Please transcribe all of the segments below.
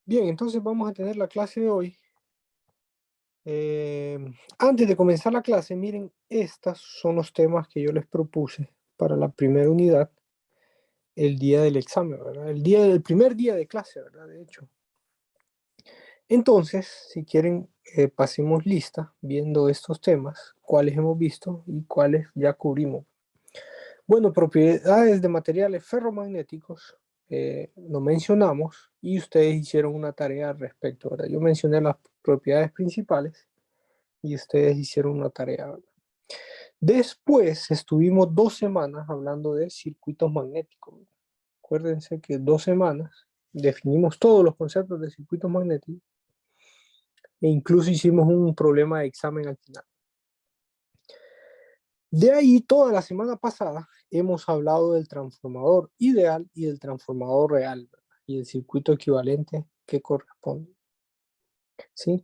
Bien, entonces vamos a tener la clase de hoy. Antes de comenzar la clase, miren, estos son los temas que yo les propuse para la primera unidad el día del examen, ¿verdad? El primer día de clase, ¿verdad? De hecho. Entonces, si quieren, pasemos lista viendo estos temas, cuáles hemos visto y cuáles ya cubrimos. Bueno, propiedades de materiales ferromagnéticos, lo mencionamos y ustedes hicieron una tarea al respecto, ¿verdad? Yo mencioné las propiedades principales y ustedes hicieron una tarea, ¿verdad? Después estuvimos 2 semanas hablando de circuitos magnéticos, ¿verdad? Acuérdense que 2 semanas definimos todos los conceptos de circuitos magnéticos e incluso hicimos un problema de examen al final. De ahí, toda la semana pasada hemos hablado del transformador ideal y del transformador real, ¿verdad? Y el circuito equivalente que corresponde, ¿sí?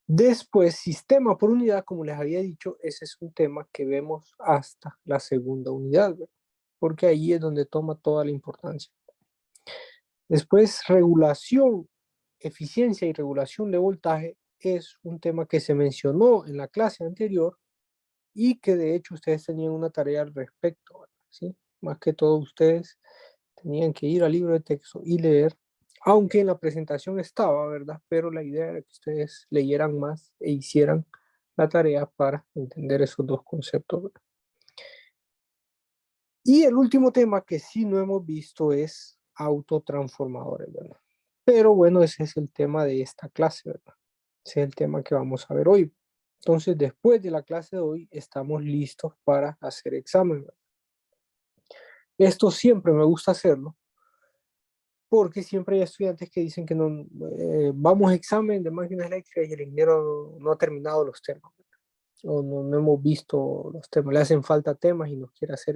Después, sistema por unidad, como les había dicho, ese es un tema que vemos hasta la segunda unidad, ¿verdad? Porque ahí es donde toma toda la importancia. Después, regulación, eficiencia y regulación de voltaje es un tema que se mencionó en la clase anterior y que de hecho ustedes tenían una tarea al respecto, ¿verdad? ¿Sí? Más que todo ustedes tenían que ir al libro de texto y leer, aunque en la presentación estaba, ¿verdad? Pero la idea era que ustedes leyeran más e hicieran la tarea para entender esos dos conceptos, ¿verdad? Y el último tema que sí no hemos visto es autotransformadores, ¿verdad? Pero bueno, ese es el tema de esta clase, ¿verdad? Ese es el tema que vamos a ver hoy. Entonces, después de la clase de hoy, estamos listos para hacer examen, ¿verdad? Esto siempre me gusta hacerlo, porque siempre hay estudiantes que dicen que no, vamos a examen de máquinas eléctricas y el ingeniero no ha terminado los temas, o no hemos visto los temas, le hacen falta temas y nos quiere hacer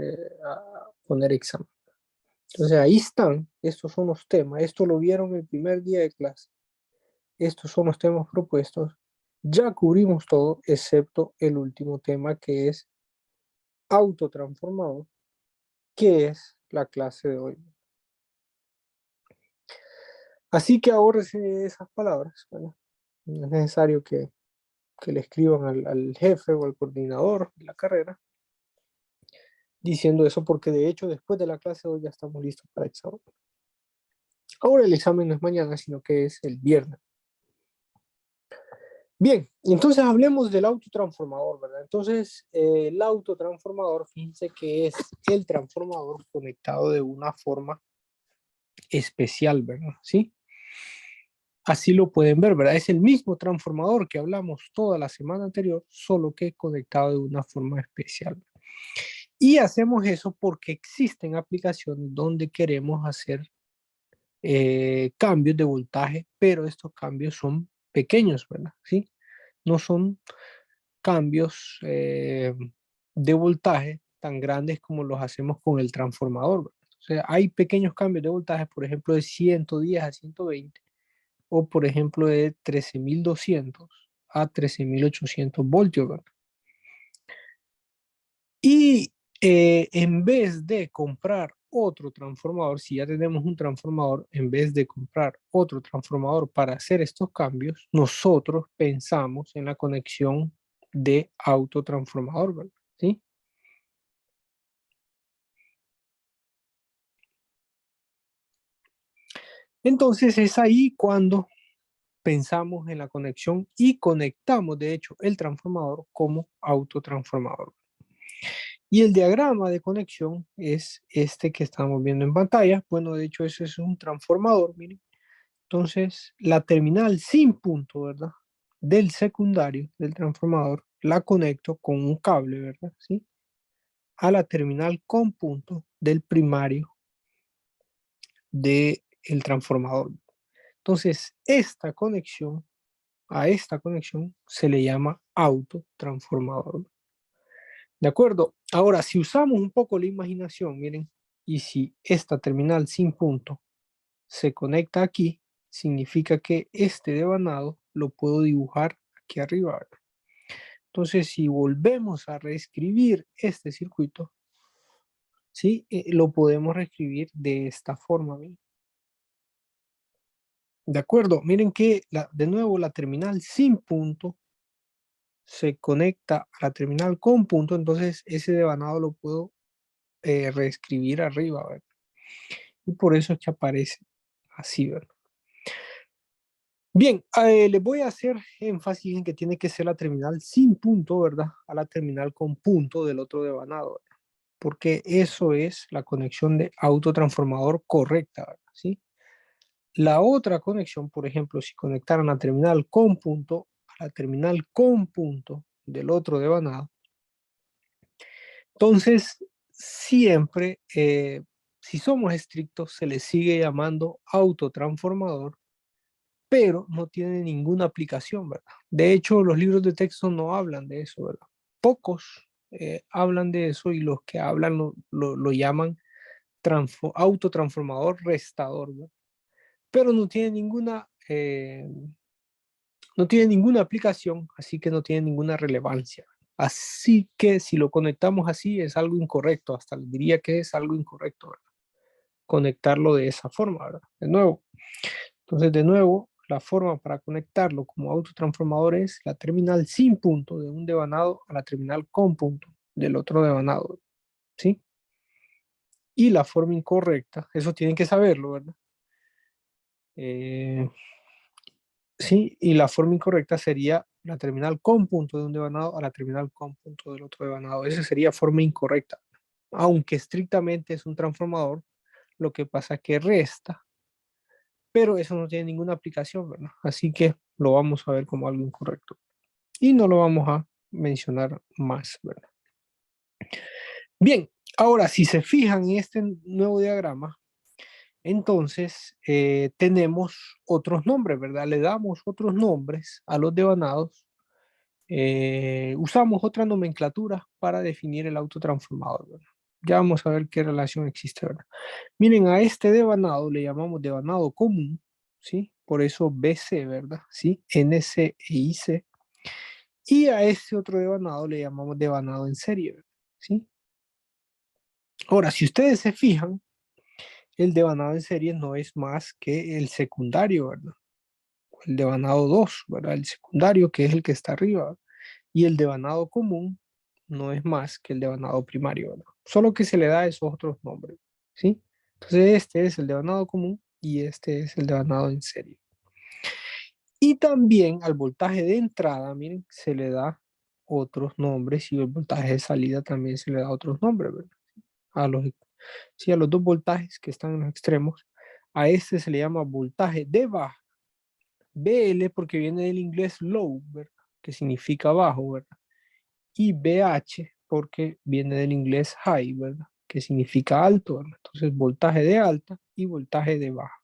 poner examen. Entonces ahí están, estos son los temas, esto lo vieron el primer día de clase, estos son los temas propuestos, ya cubrimos todo excepto el último tema que es autotransformador, que es la clase de hoy. Así que ahórrese esas palabras, ¿verdad? No es necesario que le escriban al jefe o al coordinador de la carrera diciendo eso, porque de hecho después de la clase hoy ya estamos listos para el examen. Ahora el examen no es mañana, sino que es el viernes. Bien, entonces hablemos del autotransformador, ¿verdad? Entonces, el autotransformador, fíjense que es el transformador conectado de una forma especial, ¿verdad? ¿Sí? Así lo pueden ver, ¿verdad? Es el mismo transformador que hablamos toda la semana anterior, solo que conectado de una forma especial. Y hacemos eso porque existen aplicaciones donde queremos hacer cambios de voltaje, pero estos cambios son pequeños, ¿verdad? ¿Sí? No son cambios de voltaje tan grandes como los hacemos con el transformador, ¿verdad? O sea, hay pequeños cambios de voltaje, por ejemplo, de 110 a 120, o por ejemplo de 13.200 a 13.800 voltios, ¿verdad? Y en vez de comprar otro transformador, si ya tenemos un transformador, en vez de comprar otro transformador para hacer estos cambios, nosotros pensamos en la conexión de autotransformador, ¿verdad? ¿Sí? Entonces es ahí cuando pensamos en la conexión y conectamos, de hecho, el transformador como autotransformador. Y el diagrama de conexión es este que estamos viendo en pantalla. Bueno, de hecho, ese es un transformador, miren. Entonces, la terminal sin punto, ¿verdad? Del secundario, del transformador, la conecto con un cable, ¿verdad? ¿Sí? A la terminal con punto del primario del transformador. Entonces, a esta conexión se le llama autotransformador. ¿De acuerdo? Ahora, si usamos un poco la imaginación, miren, y si esta terminal sin punto se conecta aquí, significa que este devanado lo puedo dibujar aquí arriba, ¿verdad? Entonces, si volvemos a reescribir este circuito, ¿sí? Lo podemos reescribir de esta forma, ¿bien? ¿De acuerdo? Miren que de nuevo la terminal sin punto se conecta a la terminal con punto, entonces ese devanado lo puedo reescribir arriba, ¿verdad? Y por eso es que aparece así, ¿verdad? Bien, les voy a hacer énfasis en que tiene que ser la terminal sin punto, ¿verdad? A la terminal con punto del otro devanado, ¿verdad? Porque eso es la conexión de autotransformador correcta, ¿verdad? ¿Sí? La otra conexión, por ejemplo, si conectaran la terminal con punto a la terminal con punto del otro devanado, entonces siempre, si somos estrictos, se le sigue llamando autotransformador, pero no tiene ninguna aplicación, ¿verdad? De hecho, los libros de texto no hablan de eso, ¿verdad? Pocos hablan de eso y los que hablan lo llaman autotransformador restador, ¿verdad? Pero no tiene ninguna aplicación, así que no tiene ninguna relevancia. Así que si lo conectamos así es algo incorrecto, hasta diría que es algo incorrecto, ¿verdad? Conectarlo de esa forma, ¿verdad? De nuevo. Entonces, de nuevo, la forma para conectarlo como autotransformador es la terminal sin punto de un devanado a la terminal con punto del otro devanado, ¿sí? Y la forma incorrecta, eso tienen que saberlo, ¿verdad? Eh, sí, y la forma incorrecta sería la terminal con punto de un devanado a la terminal con punto del otro devanado. Esa sería forma incorrecta. Aunque estrictamente es un transformador, lo que pasa es que resta, pero eso no tiene ninguna aplicación, ¿verdad? Así que lo vamos a ver como algo incorrecto. Y no lo vamos a mencionar más, ¿verdad? Bien, ahora si se fijan en este nuevo diagrama, entonces tenemos otros nombres, ¿verdad? Le damos otros nombres a los devanados. Usamos otra nomenclatura para definir el autotransformador, ¿verdad? Ya vamos a ver qué relación existe, ¿verdad? Miren, a este devanado le llamamos devanado común, ¿sí? Por eso BC, ¿verdad? ¿Sí? NC e IC. Y a este otro devanado le llamamos devanado en serie, ¿verdad? ¿Sí? Ahora, si ustedes se fijan, el devanado en serie no es más que el secundario, ¿verdad? El devanado 2, ¿verdad? El secundario, que es el que está arriba, ¿verdad? Y el devanado común no es más que el devanado primario, ¿verdad? Solo que se le da esos otros nombres, ¿sí? Entonces este es el devanado común y este es el devanado en serie. Y también al voltaje de entrada, miren, se le da otros nombres y el voltaje de salida también se le da otros nombres, ¿verdad? A los, sí, a los dos voltajes que están en los extremos, a este se le llama voltaje de baja, BL porque viene del inglés low, ¿verdad? Que significa bajo, ¿verdad? Y BH porque viene del inglés high, ¿verdad? Que significa alto, ¿verdad? Entonces, voltaje de alta y voltaje de baja.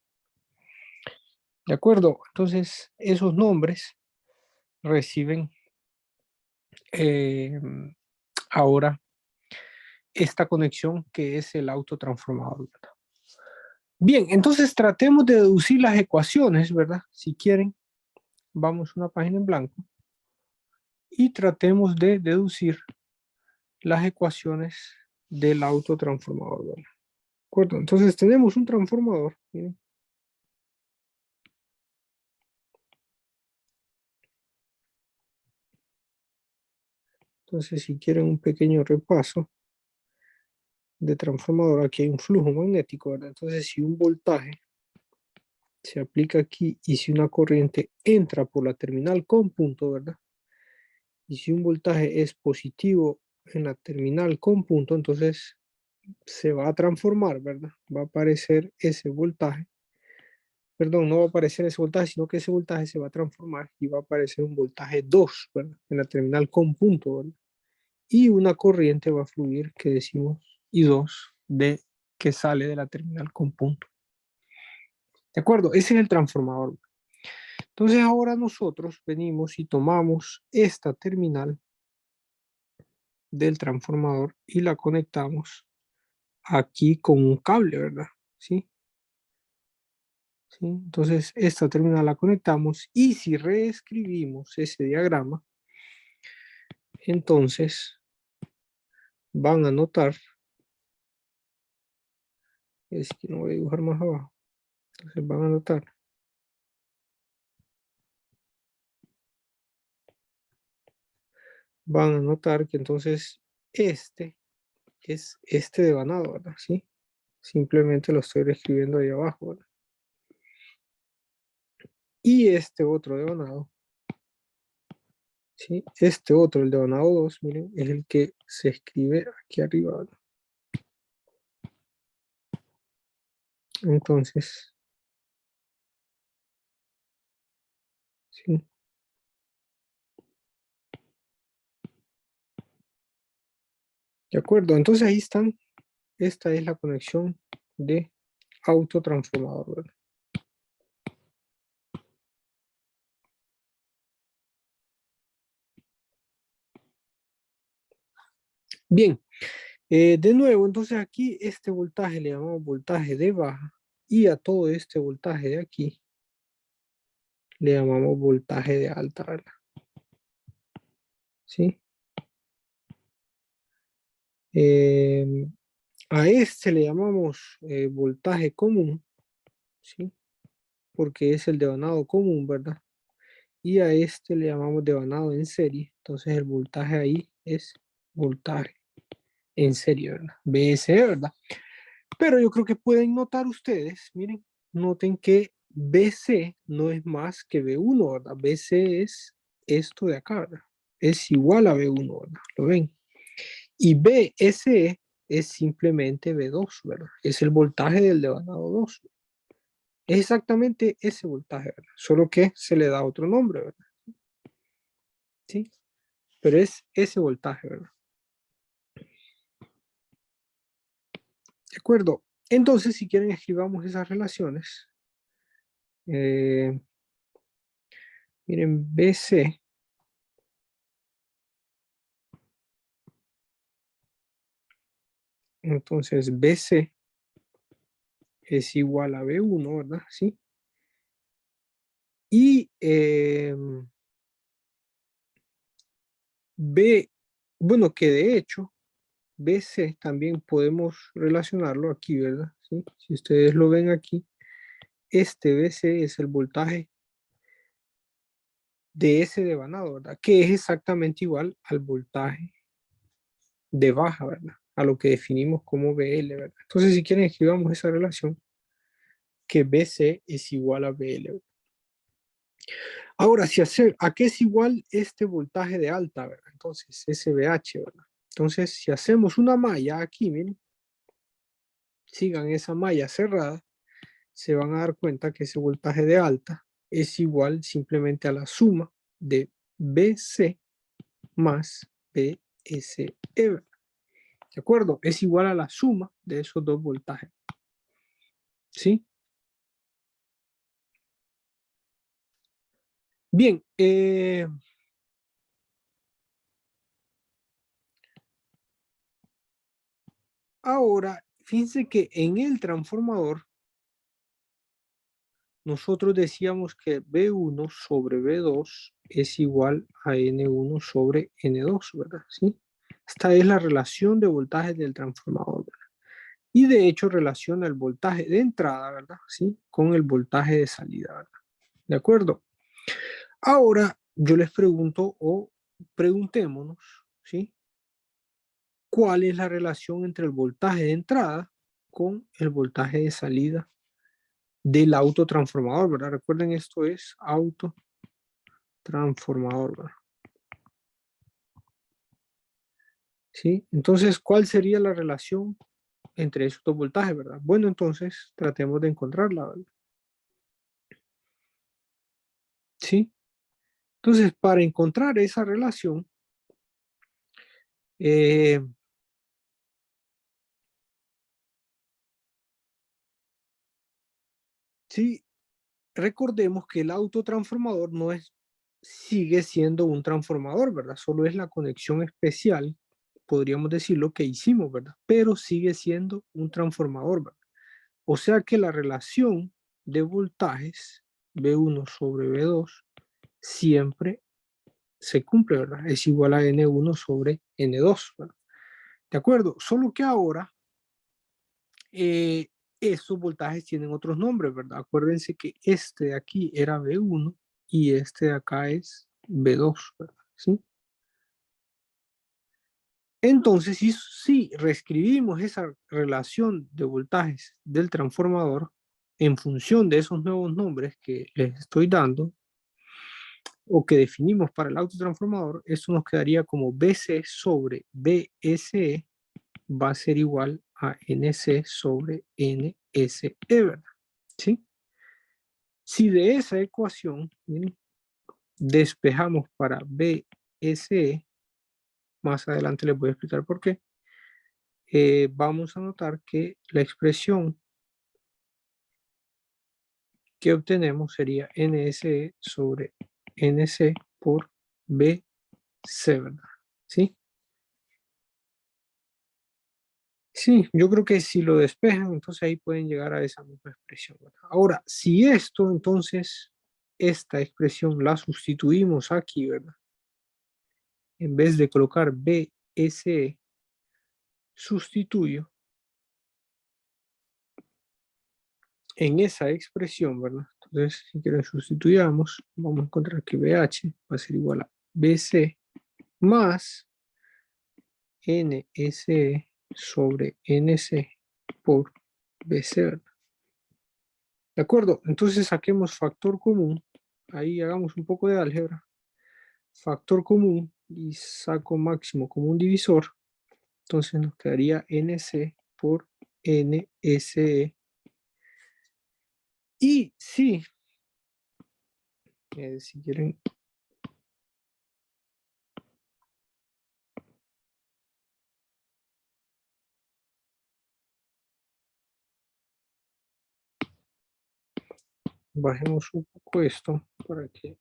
¿De acuerdo? Entonces, esos nombres reciben eh, ahora esta conexión que es el autotransformador, ¿verdad? Bien, entonces tratemos de deducir las ecuaciones, ¿verdad? Si quieren, vamos a una página en blanco y tratemos de deducir las ecuaciones del autotransformador, ¿verdad? ¿De acuerdo? Entonces tenemos un transformador, miren. Entonces, si quieren un pequeño repaso de transformador, aquí hay un flujo magnético, ¿verdad? Entonces, si un voltaje se aplica aquí y si una corriente entra por la terminal con punto, ¿verdad? Y si un voltaje es positivo en la terminal con punto, entonces se va a transformar, ¿verdad? Va a aparecer ese voltaje. Perdón, no va a aparecer ese voltaje, sino que ese voltaje se va a transformar y va a aparecer un voltaje 2, ¿verdad? En la terminal con punto, ¿verdad? Y una corriente va a fluir, que decimos I2, que sale de la terminal con punto. ¿De acuerdo? Ese es el transformador. Entonces ahora nosotros venimos y tomamos esta terminal del transformador y la conectamos aquí con un cable, ¿verdad? ¿Sí? ¿Sí? Entonces esta terminal la conectamos y si reescribimos ese diagrama, entonces van a notar, es que no voy a dibujar más abajo, entonces van a notar van a notar que entonces este es este devanado, ¿verdad? ¿Sí? Simplemente lo estoy reescribiendo ahí abajo, ¿verdad? Y este otro devanado, ¿sí? Este otro, el devanado 2, miren, es el que se escribe aquí arriba, ¿verdad? Entonces, ¿sí? De acuerdo, entonces ahí están. Esta es la conexión de autotransformador, ¿verdad? Bien, de nuevo, entonces aquí este voltaje le llamamos voltaje de baja y a todo este voltaje de aquí le llamamos voltaje de alta, ¿verdad? ¿Sí? Eh, a este le llamamos voltaje común, ¿sí? Porque es el devanado común, ¿verdad? Y a este le llamamos devanado en serie, entonces el voltaje ahí es voltaje en serie, ¿verdad? BSE, ¿verdad? Pero yo creo que pueden notar ustedes, miren, noten que BC no es más que B1, ¿verdad? BC es esto de acá, ¿verdad? Es igual a B1, ¿verdad? ¿Lo ven? Y BSE es simplemente B2, ¿verdad? Es el voltaje del devanado 2. Es exactamente ese voltaje, ¿verdad? Solo que se le da otro nombre, ¿verdad? Sí, pero es ese voltaje, ¿verdad? De acuerdo. Entonces, si quieren, escribamos esas relaciones. Eh, miren, BC. Entonces, BC es igual a B1, ¿verdad? Sí. Y B, bueno, que de hecho, BC también podemos relacionarlo aquí, ¿verdad? ¿Sí? Si ustedes lo ven aquí, este BC es el voltaje de ese devanado, ¿verdad? Que es exactamente igual al voltaje de baja, ¿verdad? A lo que definimos como BL, ¿verdad? Entonces, si quieren, escribamos esa relación, que BC es igual a BL, ¿verdad? Ahora, si hacer, ¿a qué es igual este voltaje de alta, ¿verdad? Entonces, SBH, ¿verdad? Entonces, si hacemos una malla aquí, miren, sigan esa malla cerrada, se van a dar cuenta que ese voltaje de alta es igual simplemente a la suma de BC más BSE, ¿verdad? ¿De acuerdo? Es igual a la suma de esos dos voltajes, ¿sí? Bien, ahora, fíjense que en el transformador nosotros decíamos que B1 sobre B2 es igual a N1 sobre N2, ¿verdad? ¿Sí? Esta es la relación de voltaje del transformador, ¿verdad? Y de hecho relaciona el voltaje de entrada, ¿verdad? ¿Sí? Con el voltaje de salida, ¿verdad? ¿De acuerdo? Ahora yo les pregunto o preguntémonos, ¿sí? ¿Cuál es la relación entre el voltaje de entrada con el voltaje de salida del autotransformador, ¿verdad? Recuerden, esto es autotransformador, ¿verdad? ¿Sí? Entonces, ¿cuál sería la relación entre esos dos voltajes, ¿verdad? Bueno, entonces tratemos de encontrarla, ¿verdad? ¿Sí? Entonces, para encontrar esa relación, eh, sí, recordemos que el autotransformador no es, sigue siendo un transformador, ¿verdad? Solo es la conexión especial, podríamos decirlo, que hicimos, ¿verdad? Pero sigue siendo un transformador, ¿verdad? O sea que la relación de voltajes B1 sobre B2 siempre se cumple, ¿verdad? Es igual a N1 sobre N2, ¿verdad? ¿De acuerdo? Solo que ahora esos voltajes tienen otros nombres, ¿verdad? Acuérdense que este de aquí era B1 y este de acá es B2, ¿verdad? ¿Sí? Entonces, si reescribimos esa relación de voltajes del transformador en función de esos nuevos nombres que les estoy dando, o que definimos para el autotransformador, eso nos quedaría como BC sobre BSE va a ser igual a NC sobre NSE, ¿verdad? ¿Sí? Si de esa ecuación, miren, despejamos para BSE, más adelante les voy a explicar por qué, vamos a notar que la expresión que obtenemos sería NSE sobre NC por BC, ¿verdad? ¿Sí? Sí, yo creo que si lo despejan, entonces ahí pueden llegar a esa misma expresión, ¿verdad? Ahora, si esto, entonces, esta expresión la sustituimos aquí, ¿verdad? En vez de colocar BSE, sustituyo en esa expresión, ¿verdad? Entonces, si quieren sustituyamos, vamos a encontrar que BH va a ser igual a BC más NSE sobre NC por BC, ¿verdad? ¿De acuerdo? Entonces saquemos factor común. Ahí hagamos un poco de álgebra. Factor común y saco máximo como un divisor. Entonces nos quedaría NC por NSE. Y si quieren, bajemos un poco esto para que...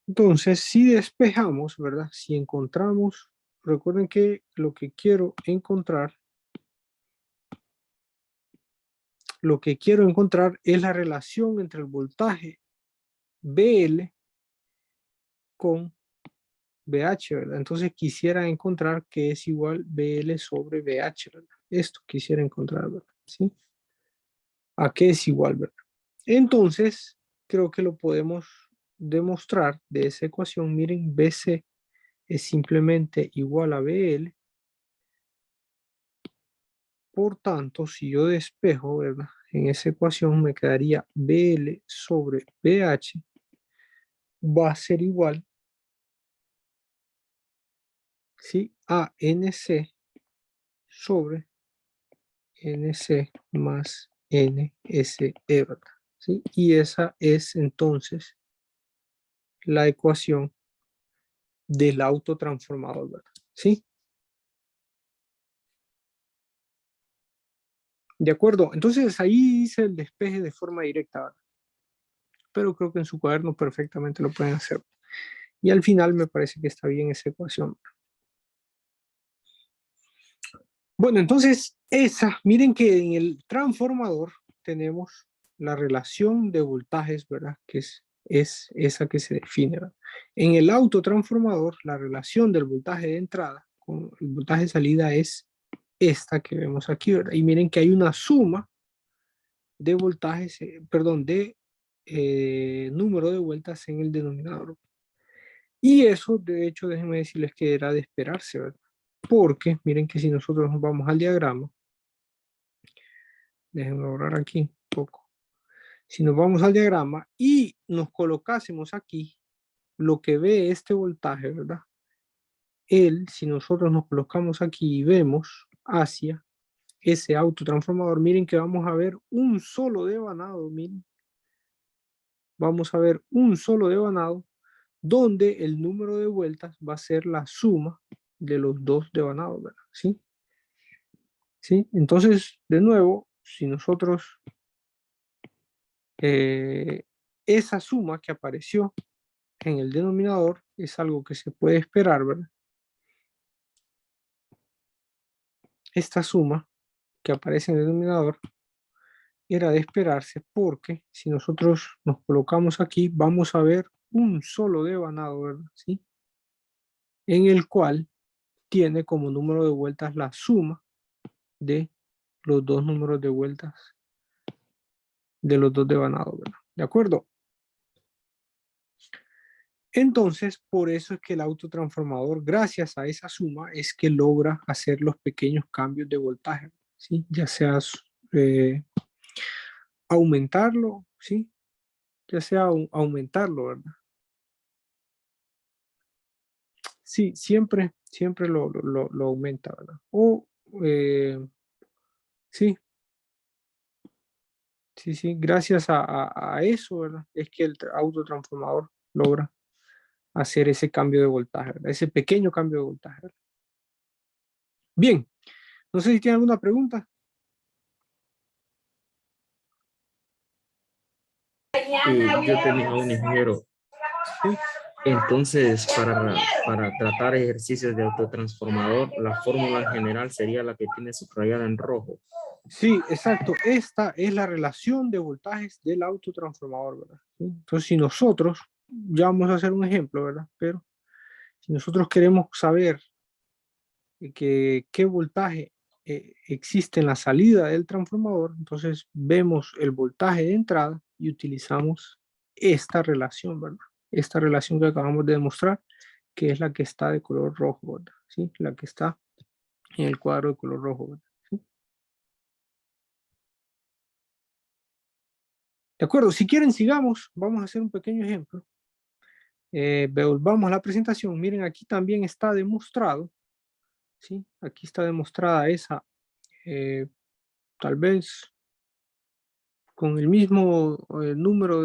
Entonces, si despejamos, ¿verdad? Si encontramos, recuerden que lo que quiero encontrar es la relación entre el voltaje BL con BH, ¿verdad? Entonces quisiera encontrar que es igual BL sobre BH, ¿verdad? Esto quisiera encontrar, ¿verdad? ¿Sí? ¿A qué es igual, verdad? Entonces, creo que lo podemos demostrar de esa ecuación. Miren, BC es simplemente igual a BL. Por tanto, si yo despejo, ¿verdad? En esa ecuación me quedaría BL sobre BH va a ser igual, ¿sí? A NC sobre NC más NSE, ¿verdad? ¿Sí? Y esa es entonces la ecuación del autotransformador, ¿verdad? ¿Sí? De acuerdo. Entonces ahí hice el despeje de forma directa, ¿verdad? Pero creo que en su cuaderno perfectamente lo pueden hacer. Y al final me parece que está bien esa ecuación. Bueno, entonces miren que en el transformador tenemos la relación de voltajes, ¿verdad? Que es esa que se define, ¿verdad? En el autotransformador, la relación del voltaje de entrada con el voltaje de salida es esta que vemos aquí, ¿verdad? Y miren que hay una suma de voltajes, perdón, de número de vueltas en el denominador. Y eso, de hecho, déjenme decirles que era de esperarse, ¿verdad? Porque miren que si nosotros nos vamos al diagrama, déjenme borrar aquí un poco. Si nos vamos al diagrama y nos colocásemos aquí lo que ve este voltaje, ¿verdad? Si nosotros nos colocamos aquí y vemos hacia ese autotransformador, miren que vamos a ver un solo devanado, miren. Vamos a ver un solo devanado donde el número de vueltas va a ser la suma de los dos devanados, ¿verdad? ¿Sí? ¿Sí? Entonces, de nuevo, si nosotros esa suma que apareció en el denominador es algo que se puede esperar, ¿verdad? Esta suma que aparece en el denominador era de esperarse porque si nosotros nos colocamos aquí vamos a ver un solo devanado, ¿verdad? ¿Sí? En el cual tiene como número de vueltas la suma de los dos números de vueltas de los dos devanados, ¿verdad? ¿De acuerdo? Entonces, por eso es que el autotransformador, gracias a esa suma, es que logra hacer los pequeños cambios de voltaje, ¿sí? Ya sea aumentarlo, ¿sí? Ya sea aumentarlo, ¿verdad? Sí, siempre lo aumenta, ¿verdad? O, sí, sí, gracias a eso, ¿verdad? Es que el autotransformador logra hacer ese cambio de voltaje, ¿verdad? Ese pequeño cambio de voltaje, ¿verdad? Bien, no sé si tiene alguna pregunta. Yo tenía un ingeniero. Sí, Entonces, para tratar ejercicios de autotransformador, la fórmula general sería la que tiene subrayada en rojo. sí, exacto. Esta es la relación de voltajes del autotransformador, ¿verdad? ¿Sí? Entonces, si nosotros, ya vamos a hacer un ejemplo, ¿verdad? Pero si nosotros queremos saber qué voltaje existe en la salida del transformador, entonces vemos el voltaje de entrada y utilizamos esta relación, ¿verdad? Esta relación que acabamos de demostrar, que es la que está de color rojo, ¿verdad? ¿Sí? La que está en el cuadro de color rojo, ¿verdad? ¿Sí? De acuerdo, si quieren sigamos, vamos a hacer un pequeño ejemplo. Volvamos a la presentación. Miren, aquí también está demostrado, ¿sí? Aquí está demostrada esa, tal vez con el mismo número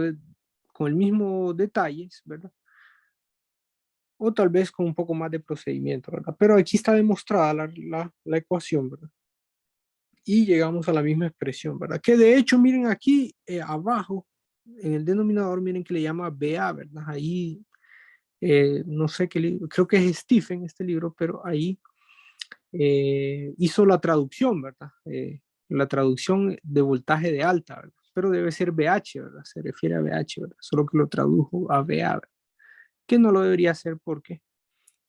con el mismo detalles, ¿verdad? O tal vez con un poco más de procedimiento, ¿verdad? Pero aquí está demostrada la ecuación, ¿verdad? Y llegamos a la misma expresión, ¿verdad? Que de hecho, miren aquí abajo, en el denominador, miren que le llama BA, ¿verdad? Ahí, no sé qué libro, creo que es Stephen este libro, pero ahí hizo la traducción, ¿verdad? La traducción de voltaje de alta, ¿verdad? Pero debe ser BH, ¿verdad? Se refiere a BH, ¿verdad? Solo que lo tradujo a BA, ¿verdad? Que no lo debería hacer porque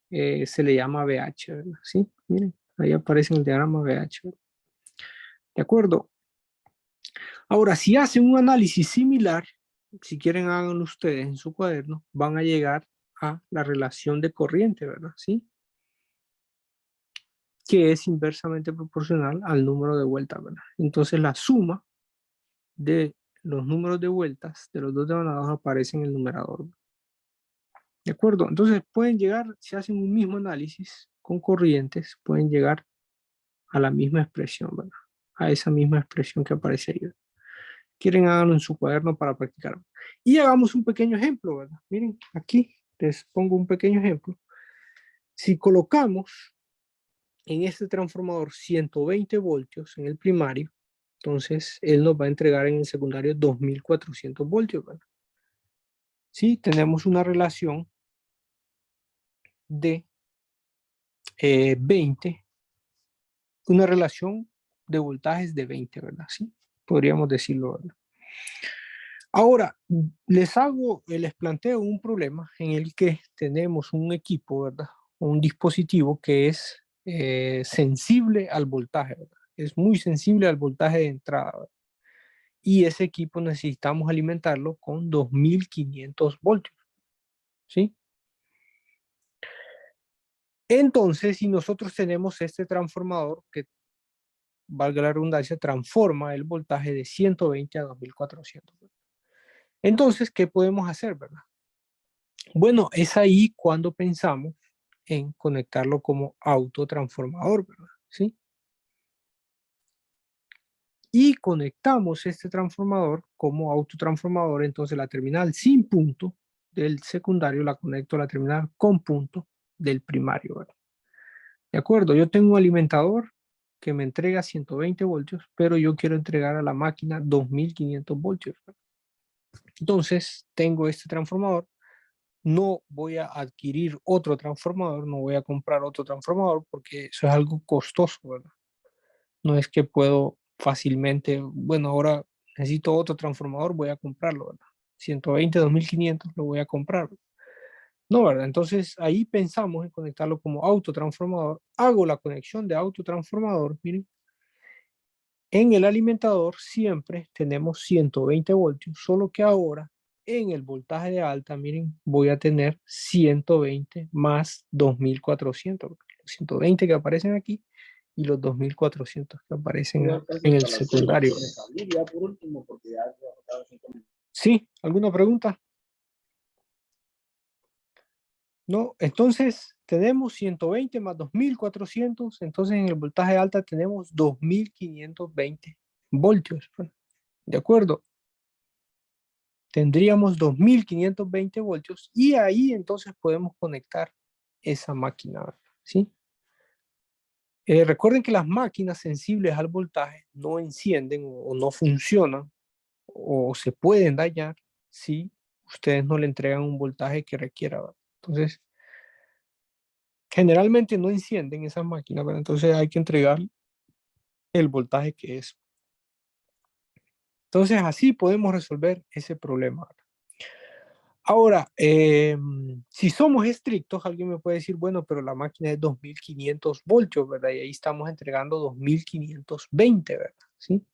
se le llama BH, ¿verdad? Sí, miren, ahí aparece en el diagrama BH, ¿verdad? ¿De acuerdo? Ahora, si hacen un análisis similar, si quieren háganlo ustedes en su cuaderno, van a llegar a la relación de corriente, ¿verdad? Sí, que es inversamente proporcional al número de vueltas, ¿verdad? Entonces la suma de los números de vueltas de los dos devanados aparece en el numerador. ¿De acuerdo? Entonces pueden llegar, si hacen un mismo análisis con corrientes, pueden llegar a la misma expresión, ¿verdad? A esa misma expresión que aparece ahí. Quieren háganlo en su cuaderno para practicar. Y hagamos un pequeño ejemplo, ¿verdad? Miren, aquí les pongo un pequeño ejemplo. Si colocamos en este transformador 120 voltios en el primario, entonces él nos va a entregar en el secundario 2400 voltios, ¿verdad? Sí, tenemos una relación de 20, una relación de voltajes de 20, ¿verdad? Sí, podríamos decirlo, ¿verdad? Ahora, les planteo un problema en el que tenemos un equipo, ¿verdad? Un dispositivo que es sensible al voltaje, ¿verdad? Es muy sensible al voltaje de entrada, ¿verdad? Y ese equipo necesitamos alimentarlo con 2500 voltios, ¿sí? Entonces, si nosotros tenemos este transformador que, valga la redundancia, transforma el voltaje de 120 a 2400. Entonces, ¿qué podemos hacer, verdad? Bueno, es ahí cuando pensamos en conectarlo como autotransformador, ¿verdad? ¿Sí? Y conectamos este transformador como autotransformador, entonces la terminal sin punto del secundario la conecto a la terminal con punto del primario, ¿verdad? De acuerdo, yo tengo un alimentador que me entrega 120 voltios, pero yo quiero entregar a la máquina 2500 voltios, ¿verdad? Entonces, tengo este transformador, no voy a adquirir otro transformador, no voy a comprar otro transformador porque eso es algo costoso, ¿verdad? No es que puedo fácilmente, bueno, ahora necesito otro transformador, voy a comprarlo, ¿verdad? 120, 2500 lo voy a comprar. No, ¿verdad? Entonces ahí pensamos en conectarlo como autotransformador. Hago la conexión de autotransformador, miren, En el alimentador siempre tenemos 120 voltios, solo que ahora en el voltaje de alta, miren, voy a tener 120 más 2400, los 120 que aparecen aquí y los 2400 que aparecen en el secundario. ¿Sí? ¿Alguna pregunta? No, entonces tenemos 120 más 2400, entonces en el voltaje alta tenemos 2520 voltios. ¿De acuerdo? Tendríamos 2520 voltios y ahí entonces podemos conectar esa máquina, ¿sí? Recuerden que las máquinas sensibles al voltaje no encienden o no funcionan o se pueden dañar si ustedes no le entregan un voltaje que requiera, ¿verdad? Entonces, generalmente no encienden esas máquinas, ¿verdad? Entonces hay que entregar el voltaje que es. Entonces así podemos resolver ese problema. Ahora, si somos estrictos, alguien me puede decir, bueno, pero la máquina es 2500 voltios, ¿verdad? Y ahí estamos entregando 2520, ¿verdad? ¿Sí?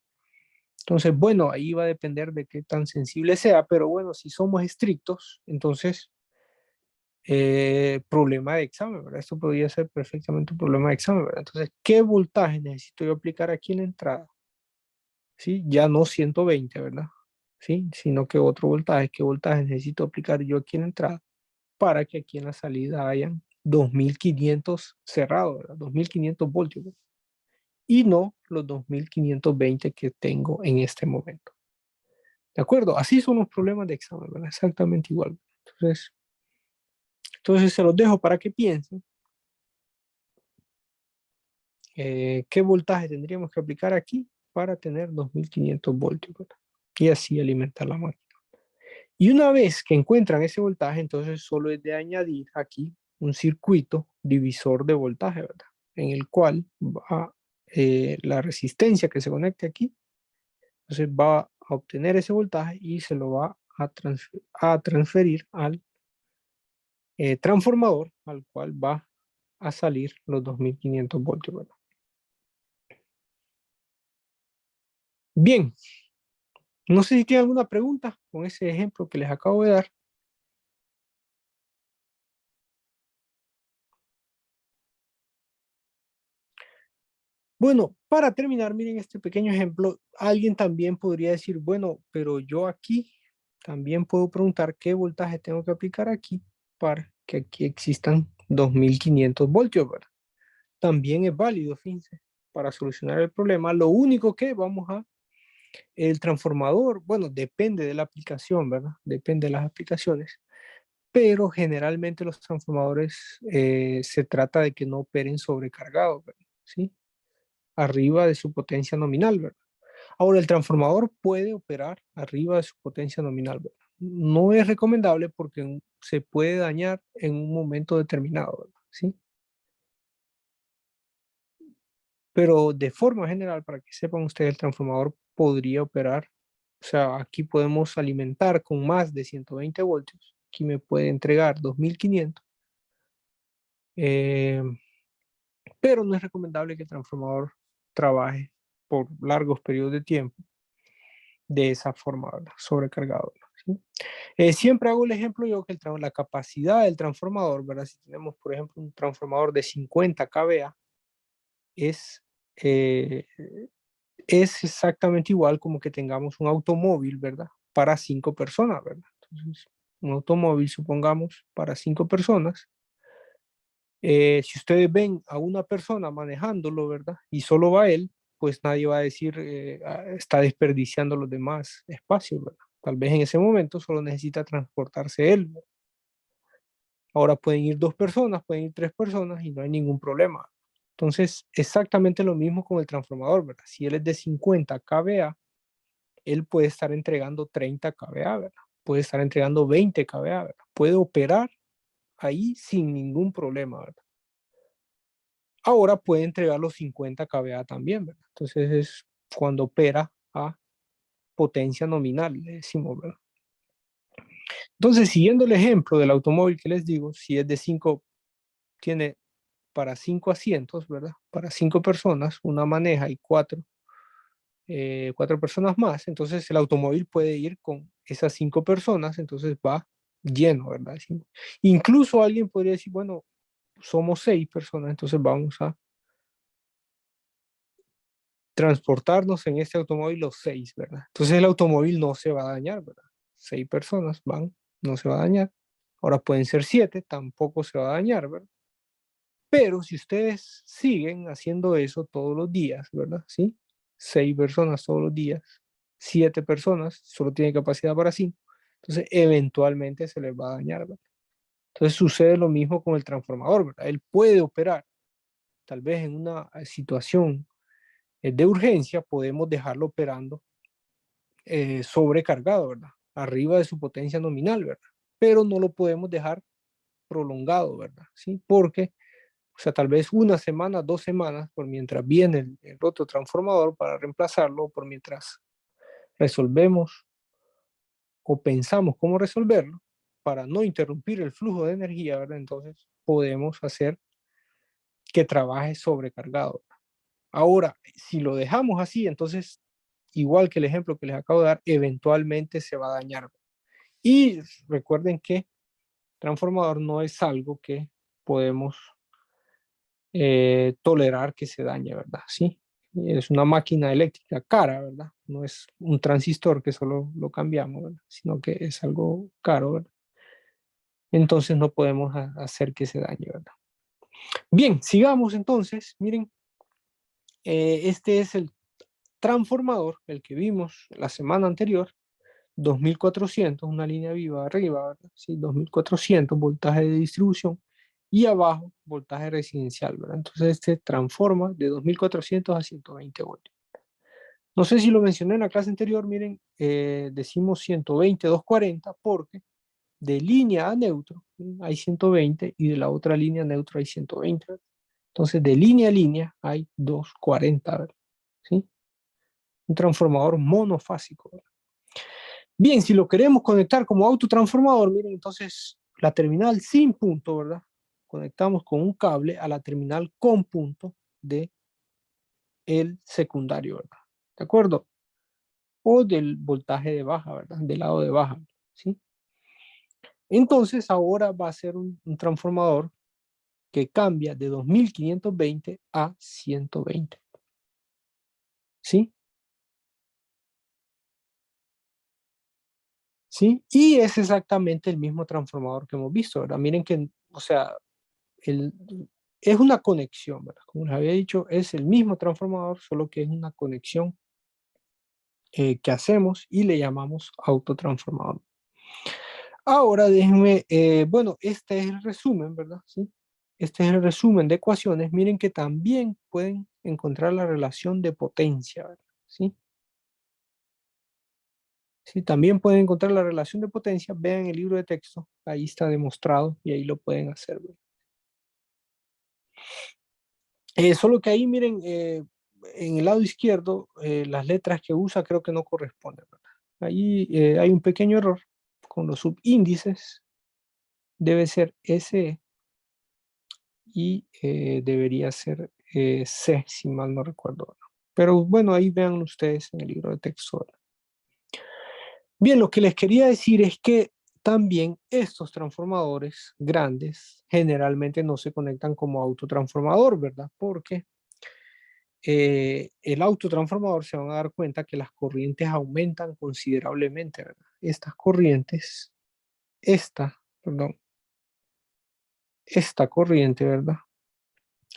Entonces, bueno, ahí va a depender de qué tan sensible sea, pero bueno, si somos estrictos, entonces, problema de examen, ¿verdad? Esto podría ser perfectamente un problema de examen, ¿verdad? Entonces, ¿qué voltaje necesito yo aplicar aquí en la entrada? ¿Sí? Ya no 120, ¿verdad? ¿Sí? Sino que otro voltaje. ¿Qué voltaje necesito aplicar yo aquí en la entrada para que aquí en la salida hayan 2500 cerrados, ¿verdad? 2500 voltios, ¿verdad? Y no los 2520 que tengo en este momento. ¿De acuerdo? Así son los problemas de examen, ¿verdad? Exactamente igual. Entonces se los dejo para que piensen qué voltaje tendríamos que aplicar aquí para tener 2500 voltios, ¿verdad? Y así alimentar la máquina. Y una vez que encuentran ese voltaje, entonces solo es de añadir aquí un circuito divisor de voltaje, ¿verdad? En el cual va la resistencia que se conecte aquí, entonces va a obtener ese voltaje y se lo va a transferir al transformador, al cual va a salir los 2500 voltios, ¿verdad? Bien, no sé si tienen alguna pregunta con ese ejemplo que les acabo de dar. Bueno, para terminar, miren este pequeño ejemplo. Alguien también podría decir, bueno, pero yo aquí también puedo preguntar qué voltaje tengo que aplicar aquí para que aquí existan 2500 voltios, ¿verdad? También es válido, fíjense, para solucionar el problema. Lo único que vamos a, el transformador, bueno, depende de la aplicación, ¿verdad? Depende de las aplicaciones, pero generalmente los transformadores se trata de que no operen sobrecargados, ¿verdad? ¿Sí? Arriba de su potencia nominal, ¿verdad? Ahora, el transformador puede operar arriba de su potencia nominal, ¿verdad? No es recomendable porque se puede dañar en un momento determinado, ¿verdad? ¿Sí? Pero de forma general, para que sepan ustedes, el transformador podría operar, o sea, aquí podemos alimentar con más de 120 voltios, aquí me puede entregar 2500, eh, pero no es recomendable que el transformador trabaje por largos periodos de tiempo de esa forma, ¿verdad? Sobrecargado, ¿sí? Siempre hago el ejemplo yo que la capacidad del transformador, ¿verdad? Si tenemos, por ejemplo, un transformador de 50 kVA, es, eh, es exactamente igual como que tengamos un automóvil, ¿verdad? Para 5 personas, ¿verdad? Entonces, un automóvil, supongamos, para 5 personas. Si ustedes ven a una persona manejándolo, ¿verdad? Y solo va él, pues nadie va a decir, está desperdiciando los demás espacios, ¿verdad? Tal vez en ese momento solo necesita transportarse él, ¿verdad? Ahora pueden ir 2 personas, pueden ir 3 personas y no hay ningún problema. Entonces, exactamente lo mismo con el transformador, ¿verdad? Si él es de 50 kVA, él puede estar entregando 30 kVA, ¿verdad? Puede estar entregando 20 kVA, ¿verdad? Puede operar ahí sin ningún problema, ¿verdad? Ahora puede entregar los 50 kVA también, ¿verdad? Entonces es cuando opera a potencia nominal, le decimos, ¿verdad? Entonces, siguiendo el ejemplo del automóvil que les digo, si es de 5, tiene para 5 asientos, ¿verdad? Para 5 personas, una maneja y 4 4 personas más, entonces el automóvil puede ir con esas 5 personas, entonces va lleno, ¿verdad? Incluso alguien podría decir, bueno, somos 6 personas, entonces vamos a transportarnos en este automóvil los 6, ¿verdad? Entonces el automóvil no se va a dañar, ¿verdad? 6 personas van, no se va a dañar. Ahora pueden ser 7, tampoco se va a dañar, ¿verdad? Pero si ustedes siguen haciendo eso todos los días, ¿verdad? ¿Sí? 6 personas todos los días, 7 personas, solo tiene capacidad para 5. Entonces, eventualmente se les va a dañar, ¿verdad? Entonces, sucede lo mismo con el transformador, ¿verdad? Él puede operar, tal vez en una situación de urgencia, podemos dejarlo operando sobrecargado, ¿verdad? Arriba de su potencia nominal, ¿verdad? Pero no lo podemos dejar prolongado, ¿verdad? ¿Sí? Porque o sea, tal vez una semana, 2 semanas, por mientras viene el otro transformador para reemplazarlo, por mientras resolvemos o pensamos cómo resolverlo, para no interrumpir el flujo de energía, ¿verdad? Entonces podemos hacer que trabaje sobrecargado. Ahora, si lo dejamos así, entonces, igual que el ejemplo que les acabo de dar, eventualmente se va a dañar. Y recuerden que transformador no es algo que podemos tolerar que se dañe, ¿verdad? Sí, es una máquina eléctrica cara, ¿verdad? No es un transistor que solo lo cambiamos, ¿verdad? Sino que es algo caro, ¿verdad? Entonces no podemos hacer que se dañe, ¿verdad? Bien, sigamos entonces. Miren, este es el transformador, el que vimos la semana anterior, 2400, una línea viva arriba, ¿verdad? Sí, 2400 voltaje de distribución y abajo voltaje residencial, ¿verdad? Entonces este transforma de 2400 a 120 voltios. No sé si lo mencioné en la clase anterior, miren, decimos 120, 240 porque de línea a neutro hay 120 y de la otra línea a neutro hay 120. ¿Verdad? Entonces de línea a línea hay 240, ¿verdad? ¿Sí? Un transformador monofásico, ¿verdad? Bien, si lo queremos conectar como autotransformador, miren, entonces la terminal sin punto, ¿verdad? Conectamos con un cable a la terminal con punto de el secundario, ¿verdad? ¿De acuerdo? O del voltaje de baja, ¿verdad? Del lado de baja, ¿sí? Entonces ahora va a ser un transformador que cambia de 2520 a 120, ¿sí? ¿Sí? Y es exactamente el mismo transformador que hemos visto, ¿verdad? Miren que, o sea, el, es una conexión, ¿verdad? Como les había dicho, es el mismo transformador, solo que es una conexión que hacemos y le llamamos autotransformador. Ahora déjenme, bueno, este es el resumen, ¿verdad? ¿Sí? Este es el resumen de ecuaciones. Miren que también pueden encontrar la relación de potencia, ¿verdad? ¿Sí? Sí, también pueden encontrar la relación de potencia. Vean el libro de texto, ahí está demostrado y ahí lo pueden hacer, ¿verdad? Solo que ahí miren, en el lado izquierdo, las letras que usa creo que no corresponden, ¿verdad? Ahí hay un pequeño error con los subíndices. Debe ser SE y debería ser C, si mal no recuerdo. Pero bueno, ahí vean ustedes en el libro de texto. Bien, lo que les quería decir es que también estos transformadores grandes generalmente no se conectan como autotransformador, ¿verdad? Porque el autotransformador se van a dar cuenta que las corrientes aumentan considerablemente, ¿verdad? Estas corrientes, perdón, esta corriente, ¿verdad?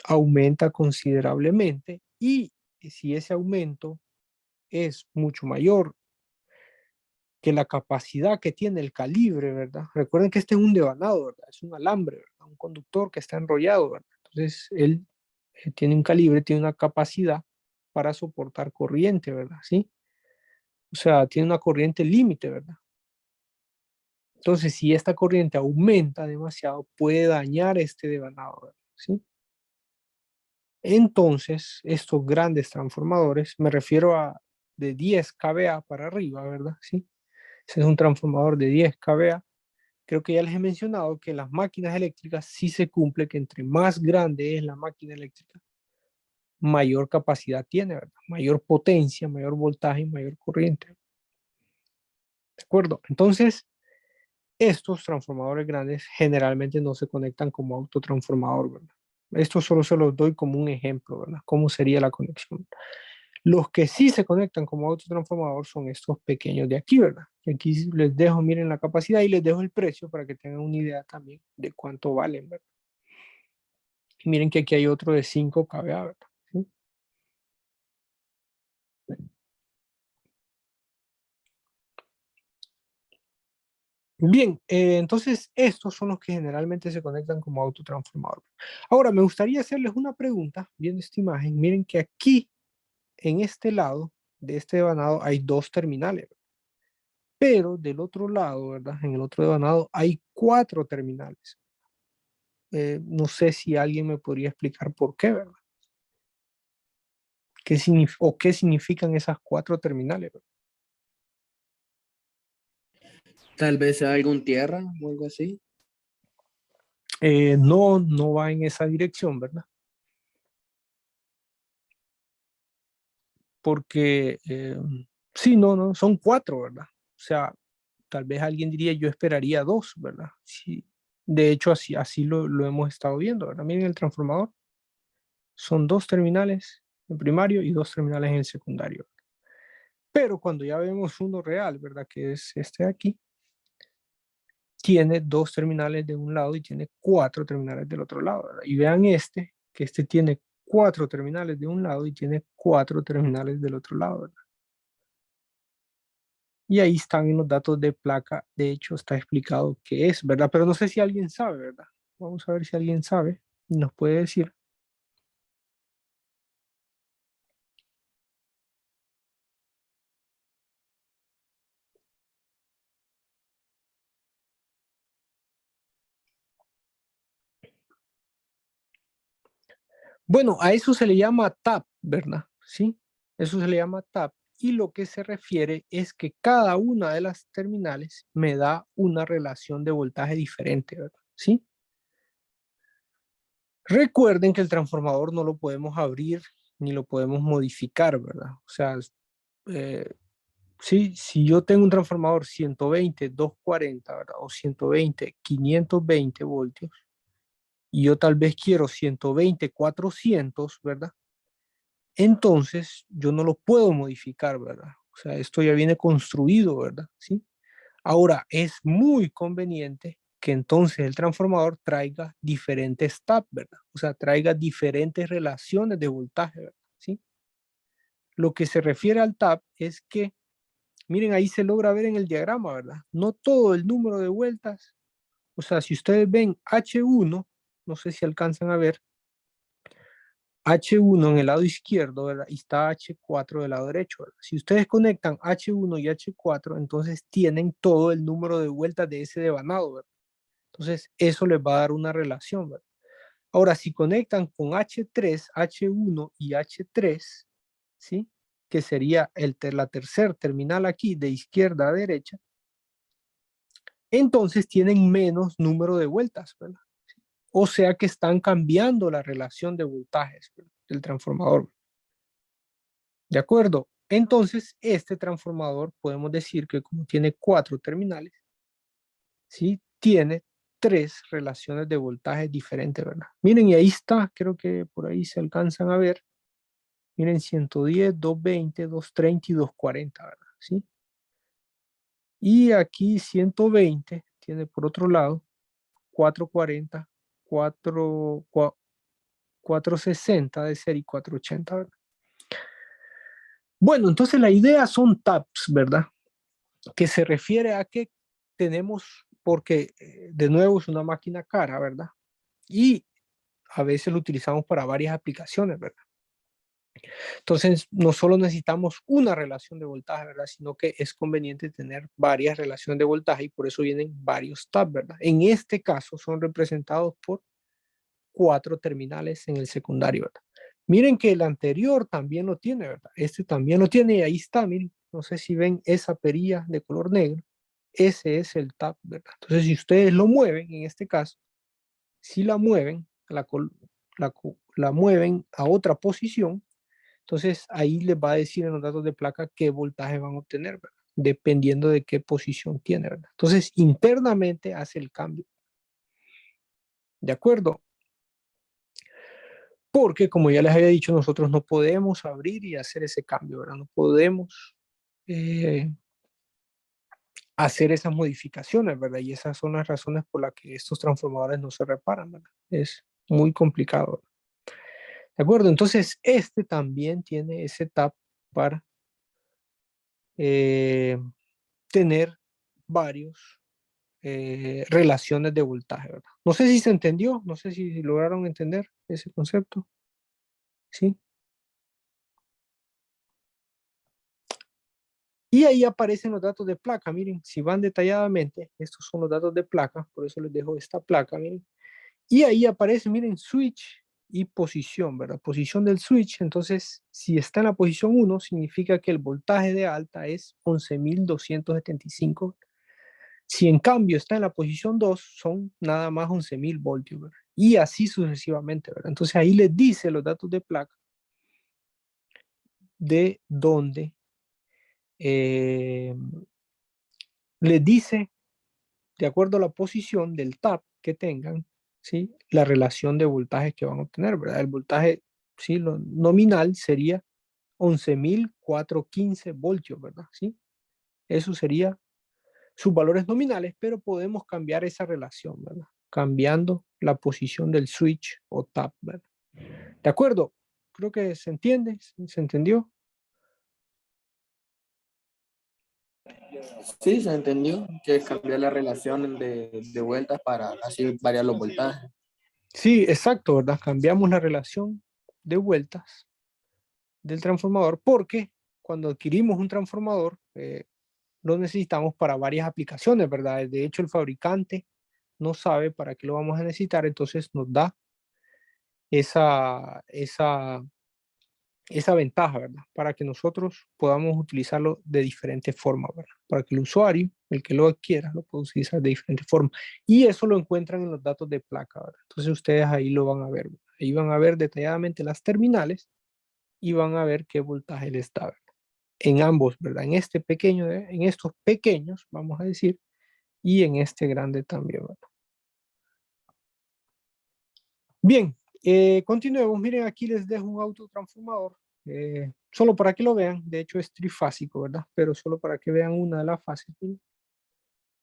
Aumenta considerablemente y si ese aumento es mucho mayor que la capacidad que tiene el calibre, ¿verdad? Recuerden que este es un devanado, ¿verdad? Es un alambre, ¿verdad? Un conductor que está enrollado, ¿verdad? Entonces, él tiene un calibre, tiene una capacidad para soportar corriente, ¿verdad? ¿Sí? O sea, tiene una corriente límite, ¿verdad? Entonces, si esta corriente aumenta demasiado, puede dañar este devanado, ¿verdad? ¿Sí? Entonces, estos grandes transformadores, me refiero a de 10 kVA para arriba, ¿verdad? ¿Sí? Ese es un transformador de 10 kVA. Creo que ya les he mencionado que en las máquinas eléctricas sí se cumple que entre más grande es la máquina eléctrica, mayor capacidad tiene, ¿verdad? Mayor potencia, mayor voltaje y mayor corriente. ¿De acuerdo? Entonces, estos transformadores grandes generalmente no se conectan como autotransformador, ¿verdad? Esto solo se los doy como un ejemplo, ¿verdad? ¿Cómo sería la conexión? Los que sí se conectan como autotransformador son estos pequeños de aquí, ¿verdad? Y aquí les dejo, miren la capacidad y les dejo el precio para que tengan una idea también de cuánto valen, ¿verdad? Y miren que aquí hay otro de 5 kVA, ¿verdad? ¿Sí? Bien, entonces estos son los que generalmente se conectan como autotransformador. Ahora, me gustaría hacerles una pregunta, viendo esta imagen. Miren que aquí, en este lado de este devanado, hay 2 terminales, ¿verdad? Pero del otro lado, ¿verdad? En el otro devanado hay 4 terminales. No sé si alguien me podría explicar por qué, ¿verdad? ¿Qué significan esas 4 terminales, ¿verdad? Tal vez sea algún tierra o algo así. No, no va en esa dirección, ¿verdad? Porque sí, no, son 4, ¿verdad? O sea, tal vez alguien diría, yo esperaría 2, ¿verdad? Sí, de hecho, así lo hemos estado viendo, ¿verdad? Miren el transformador, son 2 terminales en primario y 2 terminales en el secundario. Pero cuando ya vemos uno real, ¿verdad? Que es este de aquí, tiene 2 terminales de un lado y tiene 4 terminales del otro lado, ¿verdad? Y vean este, que este tiene 4 terminales de un lado y tiene 4 terminales del otro lado, ¿verdad? Y ahí están en los datos de placa, de hecho está explicado qué es, ¿verdad? Pero no sé si alguien sabe, ¿verdad? Vamos a ver si alguien sabe y nos puede decir. Bueno, a eso se le llama TAP, ¿verdad? Sí, eso se le llama TAP. Y lo que se refiere es que cada una de las terminales me da una relación de voltaje diferente, ¿verdad? ¿Sí? Recuerden que el transformador no lo podemos abrir ni lo podemos modificar, ¿verdad? O sea, eh, sí, si yo tengo un transformador 120, 240, ¿verdad? O 120, 520 voltios, y yo tal vez quiero 120, 400, ¿verdad? Entonces yo no lo puedo modificar, ¿verdad? O sea, esto ya viene construido, ¿verdad? ¿Sí? Ahora, es muy conveniente que entonces el transformador traiga diferentes TAP, ¿verdad? O sea, traiga diferentes relaciones de voltaje, ¿verdad? ¿Sí? Lo que se refiere al TAP es que, miren, ahí se logra ver en el diagrama, ¿verdad? No todo el número de vueltas, o sea, si ustedes ven H1, no sé si alcanzan a ver, H1 en el lado izquierdo, ¿verdad? Y está H4 del lado derecho, ¿verdad? Si ustedes conectan H1 y H4, entonces tienen todo el número de vueltas de ese devanado, ¿verdad? Entonces, eso les va a dar una relación, ¿verdad? Ahora, si conectan con H3, H1 y H3, ¿sí? Que sería la tercer terminal aquí de izquierda a derecha, entonces tienen menos número de vueltas, ¿verdad? O sea que están cambiando la relación de voltajes, ¿verdad? Del transformador. ¿De acuerdo? Entonces, este transformador podemos decir que como tiene 4 terminales, ¿sí? Tiene 3 relaciones de voltaje diferentes, ¿verdad? Miren, y ahí está, creo que por ahí se alcanzan a ver. Miren, 110, 220, 230 y 240, ¿verdad? ¿Sí? Y aquí 120 tiene por otro lado 440, 460 de ser y 480, ¿verdad? Bueno, entonces la idea son TAPs, ¿verdad? Que se refiere a que tenemos, porque de nuevo es una máquina cara, ¿verdad? Y a veces lo utilizamos para varias aplicaciones, ¿verdad? Entonces, no solo necesitamos una relación de voltaje, ¿verdad? Sino que es conveniente tener varias relaciones de voltaje y por eso vienen varios tabs, ¿verdad? En este caso son representados por 4 terminales en el secundario, ¿verdad? Miren que el anterior también lo tiene, ¿verdad? Este también lo tiene y ahí está, miren. No sé si ven esa perilla de color negro. Ese es el tab, ¿verdad? Entonces, si ustedes lo mueven, en este caso, si la mueven, la la mueven a otra posición, entonces ahí les va a decir en los datos de placa qué voltaje van a obtener, ¿verdad? Dependiendo de qué posición tiene, ¿verdad? Entonces internamente hace el cambio. ¿De acuerdo? Porque como ya les había dicho, nosotros no podemos abrir y hacer ese cambio, ¿verdad? No podemos hacer esas modificaciones, ¿verdad? Y esas son las razones por las que estos transformadores no se reparan, ¿verdad? Es muy complicado, ¿verdad? ¿De acuerdo? Entonces, este también tiene ese tap para tener varios relaciones de voltaje, ¿verdad? No sé si se entendió, no sé si lograron entender ese concepto, ¿sí? Y ahí aparecen los datos de placa, miren, si van detalladamente, estos son los datos de placa, por eso les dejo esta placa, miren. Y ahí aparece, miren, switch y posición, ¿verdad? Posición del switch, entonces, si está en la posición 1, significa que el voltaje de alta es 11.275. Si en cambio está en la posición 2, son nada más 11.000 voltios, ¿verdad? Y así sucesivamente, ¿verdad? Entonces ahí les dice los datos de placa de dónde les dice, de acuerdo a la posición del tap que tengan, ¿sí? La relación de voltaje que van a obtener, ¿verdad? El voltaje, ¿sí? Lo nominal sería 11.415 voltios, ¿verdad? ¿Sí? Eso sería sus valores nominales, pero podemos cambiar esa relación, ¿verdad? Cambiando la posición del switch o tap, ¿verdad? ¿De acuerdo? Creo que se entiende, se entendió. Sí, se entendió que es cambiar la relación de vueltas para así variar los voltajes. Sí, exacto, ¿verdad? Cambiamos la relación de vueltas del transformador porque cuando adquirimos un transformador lo necesitamos para varias aplicaciones, ¿verdad? De hecho, el fabricante no sabe para qué lo vamos a necesitar, entonces nos da esa, esa, esa ventaja, ¿verdad? Para que nosotros podamos utilizarlo de diferentes formas, ¿verdad? Para que el usuario, el que lo adquiera, lo pueda utilizar de diferentes formas. Y eso lo encuentran en los datos de placa, ¿verdad? Entonces ustedes ahí lo van a ver, ¿verdad? Ahí van a ver detalladamente las terminales y van a ver qué voltaje les da, ¿verdad? En ambos, ¿verdad? En este pequeño, en estos pequeños, vamos a decir, y en este grande también, ¿verdad? Bien, continuemos. Miren, aquí les dejo un autotransformador, solo para que lo vean. De hecho, es trifásico, ¿verdad? Pero solo para que vean una de las fases. ¿Sí?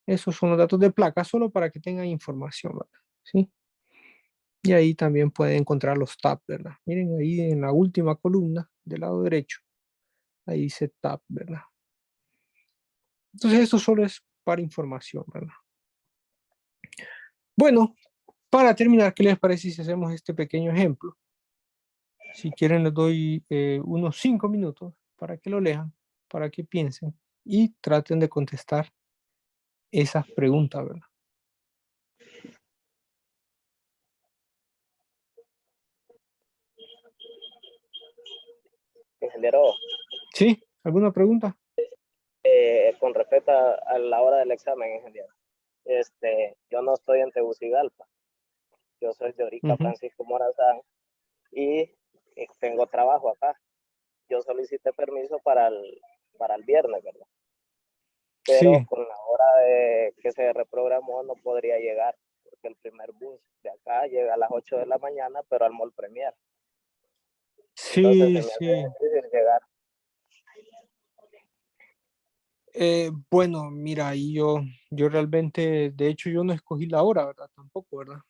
Esos son los datos de placa, solo para que tengan información, ¿verdad? ¿Sí? Y ahí también pueden encontrar los tabs, ¿verdad? Miren, ahí en la última columna del lado derecho, ahí dice tab, ¿verdad? Entonces, esto solo es para información, ¿verdad? Bueno, para terminar, ¿qué les parece si hacemos este pequeño ejemplo? Si quieren les doy unos 5 minutos para que lo lean, para que piensen y traten de contestar esas preguntas, ¿verdad? Ingeniero, ¿Sí? ¿Alguna pregunta? con respecto a la hora del examen, ingeniero, yo no estoy en Tegucigalpa, yo soy de Orica, Ujú. Francisco Morazán, y tengo trabajo acá. Yo solicité permiso para el viernes, ¿verdad? Pero Sí, con la hora de que se reprogramó no podría llegar, porque el primer bus de acá llega a las 8 de la mañana, pero al Mall Premier. Entonces sí, se me hace sí. difícil llegar. Bueno, mira, ahí yo realmente, de hecho yo no escogí la hora, ¿verdad? Tampoco, ¿verdad?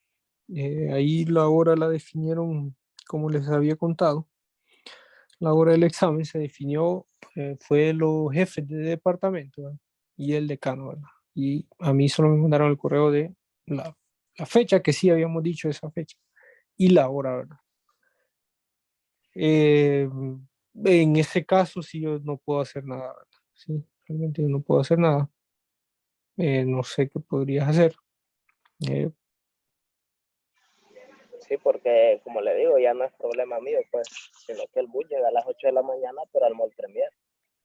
Ahí la hora la definieron, como les había contado, la hora del examen se definió, fue los jefes de departamento, ¿verdad? Y el decano, ¿verdad? Y a mí solo me mandaron el correo de la fecha, que sí habíamos dicho esa fecha, y la hora, ¿verdad? Eh, en ese caso sí yo no puedo hacer nada, ¿verdad? Sí, realmente yo no puedo hacer nada. No sé qué podrías hacer. Eh, Sí, porque como le digo, ya no es problema mío, pues, sino que el bus llega a las 8 de la mañana, pero al Mall Premier.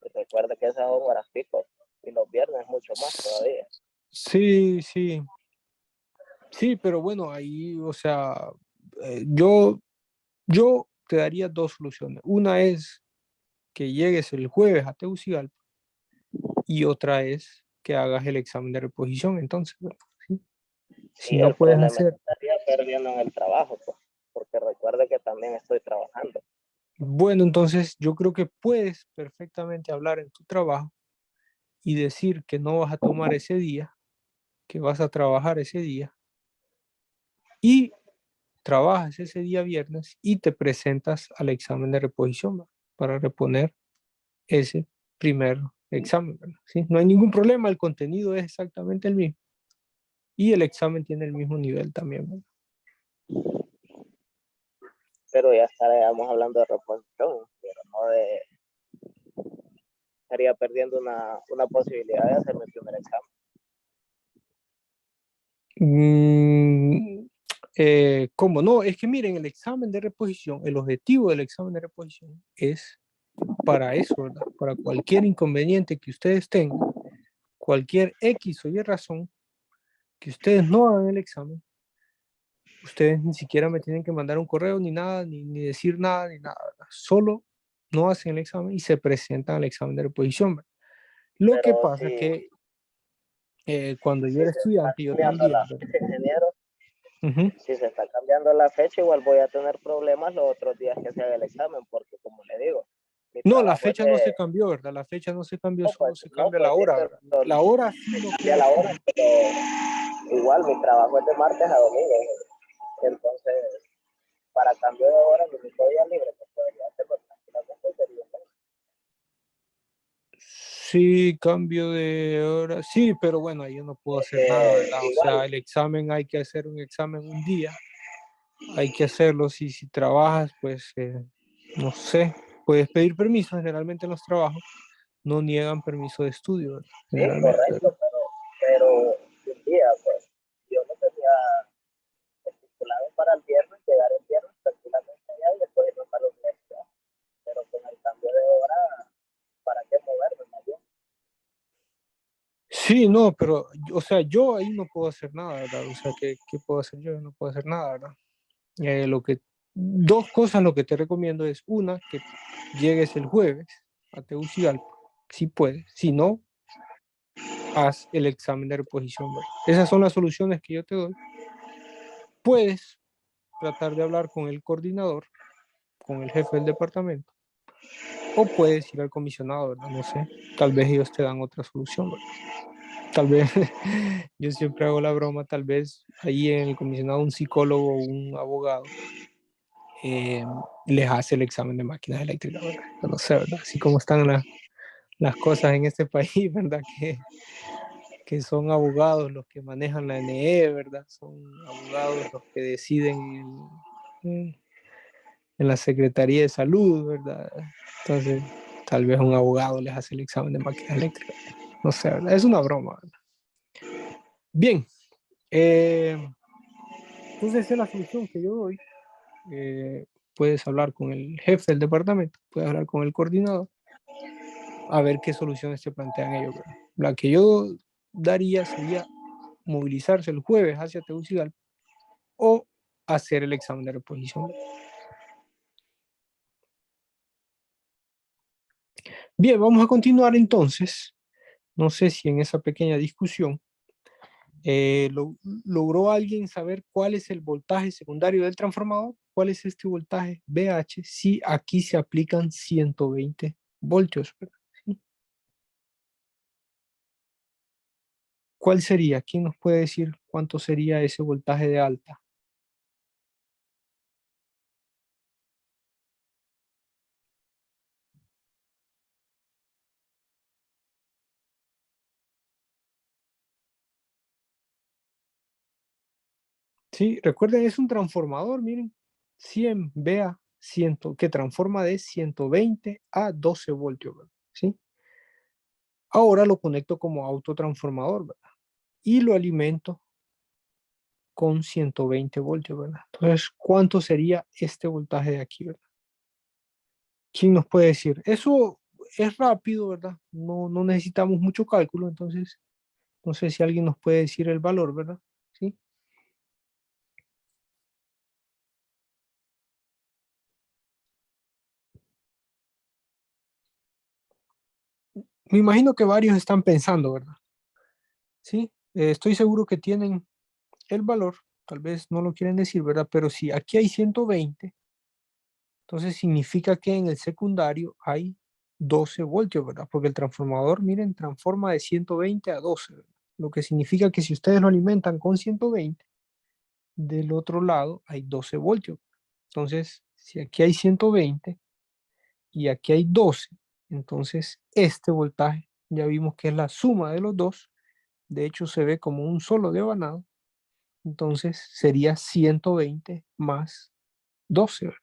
Y recuerde que esas son horas pico, y los viernes mucho más todavía. sí, sí, pero bueno, ahí, o sea, yo Yo te daría dos soluciones. Una es que llegues el jueves a Tegucigalpa y otra es que hagas el examen de reposición. Entonces, bueno, ¿sí? Si Y no el puedes problema es hacer, que estaría perdiendo en el trabajo, pues, porque recuerde que también estoy trabajando. bueno, entonces yo creo que puedes perfectamente hablar en tu trabajo y decir que no vas a tomar ese día, que vas a trabajar ese día y trabajas ese día viernes y te presentas al examen de reposición, ¿verdad? Para reponer ese primer examen, ¿verdad? ¿Sí? No hay ningún problema, el contenido es exactamente el mismo y el examen tiene el mismo nivel también, ¿verdad? Pero ya estaríamos hablando de reposición, pero no de, estaría perdiendo una posibilidad de hacer mi primer examen. ¿Cómo no? Es que miren, el examen de reposición, el objetivo del examen de reposición es para eso, ¿verdad? Para cualquier inconveniente que ustedes tengan, cualquier X o Y razón que ustedes no hagan el examen, ustedes ni siquiera me tienen que mandar un correo ni nada, ni decir nada, ni nada, ¿verdad? Solo no hacen el examen y se presentan al examen de reposición, ¿verdad? Lo que Pero pasa es que cuando yo si era se está estudiante, yo cambiando también, la ¿verdad? fecha, ingeniero, Ujú. si se está cambiando la fecha, igual voy a tener problemas los otros días que se haga el examen, porque como le digo, mi No, la trabajo es fecha no de, se cambió, ¿verdad? La fecha no se cambió, solo se no, cambia la pues sí, hora, pero ¿verdad? La hora sí no cambia queda la hora, fija. pero igual mi trabajo es de martes a domingo, entonces para cambio de hora, mi único día libre, pues podría hacerlo tranquilamente, sería Sí, cambio de hora. Sí, pero bueno, ahí yo no puedo hacer nada, ¿verdad? O igual, sea, el examen hay que hacer un examen un día, hay que hacerlo. Si trabajas, pues, no sé, puedes pedir permiso. Generalmente en los trabajos no niegan permiso de estudio, ¿verdad? sí, Generalmente, ¿verdad? correcto, pero un día, pues, yo no tenía estipulado para el viernes, llegar el viernes tranquilamente allá y después irnos a la universidad, pero con el cambio de hora, ¿para qué moverme mayor? Sí, no, pero, o sea, yo ahí no puedo hacer nada, ¿verdad? O sea, ¿qué puedo hacer yo? No puedo hacer nada, ¿verdad? Dos cosas lo que te recomiendo es una, que llegues el jueves a Tegucigalpa, si puedes, si no, haz el examen de reposición, ¿verdad? Esas son las soluciones que yo te doy. Puedes tratar de hablar con el coordinador, con el jefe del departamento, o puedes ir al comisionado, ¿verdad? No sé, tal vez ellos te dan otra solución, ¿verdad? Tal vez, yo siempre hago la broma, tal vez ahí en el comisionado un psicólogo o un abogado eh, les hace el examen de máquinas eléctricas, ¿verdad? Yo no sé, ¿verdad? Así como están las cosas en este país, ¿verdad? Que son abogados los que manejan la NE, ¿verdad? Son abogados los que deciden en la Secretaría de Salud, ¿verdad? Entonces, tal vez un abogado les hace el examen de máquinas eléctricas. No sé, ¿verdad? Es una broma, ¿verdad? Bien, entonces esa es la solución que yo doy. Puedes hablar con el jefe del departamento, puedes hablar con el coordinador, a ver qué soluciones se plantean ellos, ¿verdad? La que yo daría sería movilizarse el jueves hacia Tegucigalpa o hacer el examen de reposición. Bien, vamos a continuar entonces. No sé si en esa pequeña discusión logró alguien saber cuál es el voltaje secundario del transformador, cuál es este voltaje BH, si aquí se aplican 120 voltios, ¿verdad? ¿Sí? ¿Cuál sería? ¿Quién nos puede decir cuánto sería ese voltaje de alta? Sí, recuerden, es un transformador, miren, 100 VA 100, que transforma de 120 a 12 voltios, ¿verdad? ¿Sí? Ahora lo conecto como autotransformador, ¿verdad? Y lo alimento con 120 voltios, ¿verdad? Entonces, ¿cuánto sería este voltaje de aquí, ¿verdad? ¿Quién nos puede decir? Eso es rápido, ¿verdad? No necesitamos mucho cálculo, entonces, no sé si alguien nos puede decir el valor, ¿verdad? ¿Sí? Me imagino que varios están pensando, ¿verdad? Sí, estoy seguro que tienen el valor, tal vez no lo quieren decir, ¿verdad? Pero si aquí hay 120, entonces significa que en el secundario hay 12 voltios, ¿verdad? Porque el transformador, miren, transforma de 120 a 12, ¿verdad? Lo que significa que si ustedes lo alimentan con 120, del otro lado hay 12 voltios. Entonces, si aquí hay 120 y aquí hay 12, entonces este voltaje ya vimos que es la suma de los dos. De hecho, se ve como un solo devanado. Entonces sería 120 más 12, ¿verdad?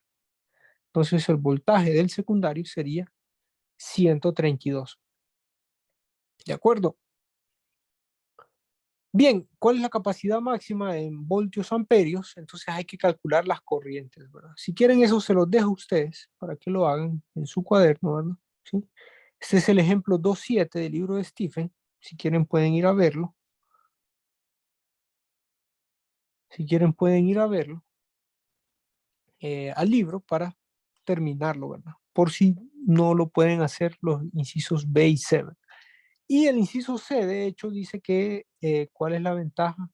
Entonces el voltaje del secundario sería 132. ¿De acuerdo? Bien, ¿cuál es la capacidad máxima en voltios amperios? Entonces hay que calcular las corrientes, ¿verdad? Si quieren eso se los dejo a ustedes para que lo hagan en su cuaderno, ¿verdad? ¿Sí? Este es el ejemplo 2.7 del libro de Stephen. Si quieren pueden ir a verlo. Si quieren pueden ir a verlo al libro para terminarlo, ¿verdad? Por si no lo pueden hacer los incisos B y C. ¿Verdad? Y el inciso C, de hecho, dice que cuál es la ventaja.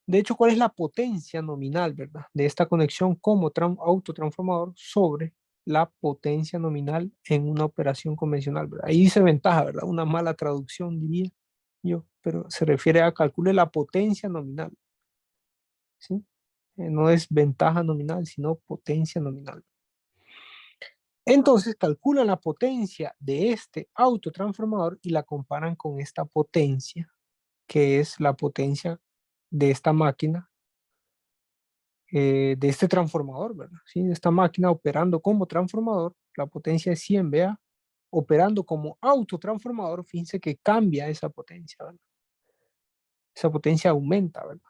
De hecho, cuál es la potencia nominal, ¿verdad? De esta conexión como autotransformador sobre la potencia nominal en una operación convencional, ¿verdad? Ahí dice ventaja, ¿verdad? Una mala traducción, diría yo, pero se refiere a calcule la potencia nominal, ¿sí? No es ventaja nominal, sino potencia nominal. Entonces calculan la potencia de este autotransformador y la comparan con esta potencia, que es la potencia de esta máquina, de este transformador, ¿verdad? ¿Sí? De esta máquina operando como transformador, la potencia es 100, vea, operando como autotransformador, fíjense que cambia esa potencia, ¿verdad? Esa potencia aumenta, ¿verdad?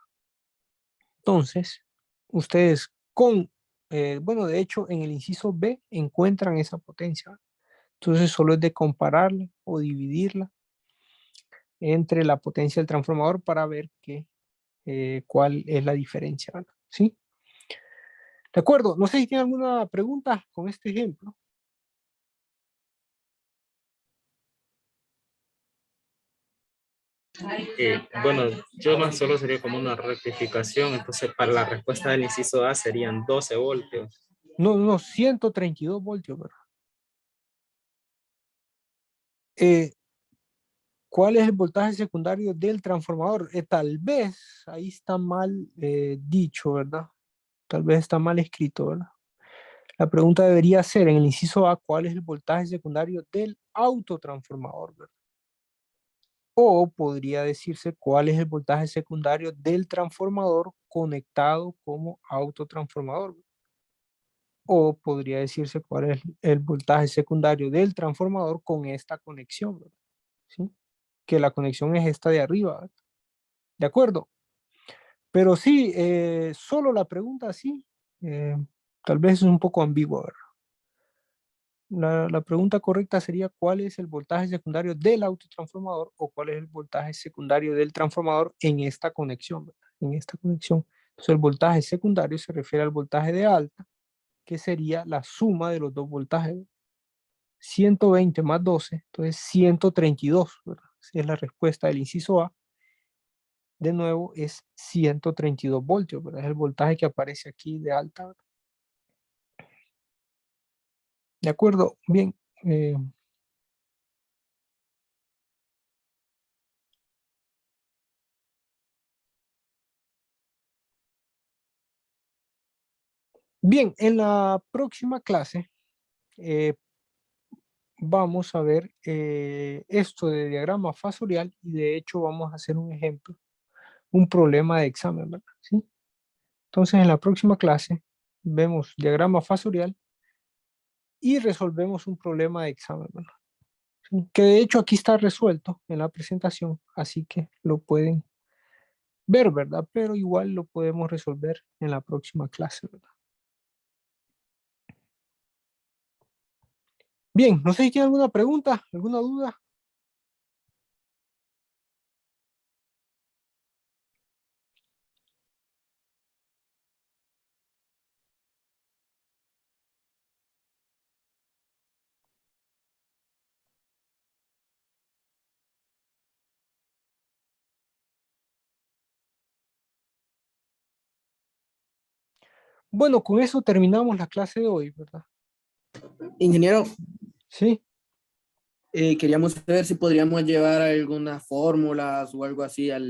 Entonces, ustedes con, bueno, de hecho, en el inciso B encuentran esa potencia, ¿verdad? Entonces solo es de compararla o dividirla entre la potencia del transformador para ver cuál es la diferencia, ¿verdad? ¿Sí? De acuerdo, no sé si tiene alguna pregunta con este ejemplo. Bueno, yo más solo sería como una rectificación, entonces para la respuesta del inciso A serían 12 voltios. No, no, 132 voltios, ¿verdad? ¿Cuál es el voltaje secundario del transformador? Tal vez ahí está mal dicho, ¿verdad? Tal vez está mal escrito, ¿verdad? La pregunta debería ser en el inciso A, ¿cuál es el voltaje secundario del autotransformador, ¿verdad? O podría decirse cuál es el voltaje secundario del transformador conectado como autotransformador. O podría decirse cuál es el voltaje secundario del transformador con esta conexión, ¿verdad? ¿Sí? Que la conexión es esta de arriba, ¿verdad? ¿De acuerdo? Pero sí, solo la pregunta sí, eh, tal vez es un poco ambigua, ¿verdad? La pregunta correcta sería cuál es el voltaje secundario del autotransformador o cuál es el voltaje secundario del transformador en esta conexión, ¿verdad? En esta conexión. Entonces el voltaje secundario se refiere al voltaje de alta, que sería la suma de los dos voltajes. 120 más 12, entonces 132, ¿verdad? Esa es la respuesta del inciso A. De nuevo es 132 voltios, ¿verdad? Es el voltaje que aparece aquí de alta, ¿verdad? ¿De acuerdo? Bien. Bien, en la próxima clase eh, vamos a ver esto de diagrama fasorial y de hecho vamos a hacer un ejemplo, un problema de examen, ¿verdad? ¿Sí? Entonces en la próxima clase vemos diagrama fasorial y resolvemos un problema de examen, ¿verdad? ¿Sí? Que de hecho aquí está resuelto en la presentación, así que lo pueden ver, ¿verdad? Pero igual lo podemos resolver en la próxima clase, ¿verdad? Bien, no sé si tiene alguna pregunta, alguna duda. Bueno, con eso terminamos la clase de hoy, ¿verdad? Ingeniero, Sí. queríamos ver si podríamos llevar algunas fórmulas o algo así al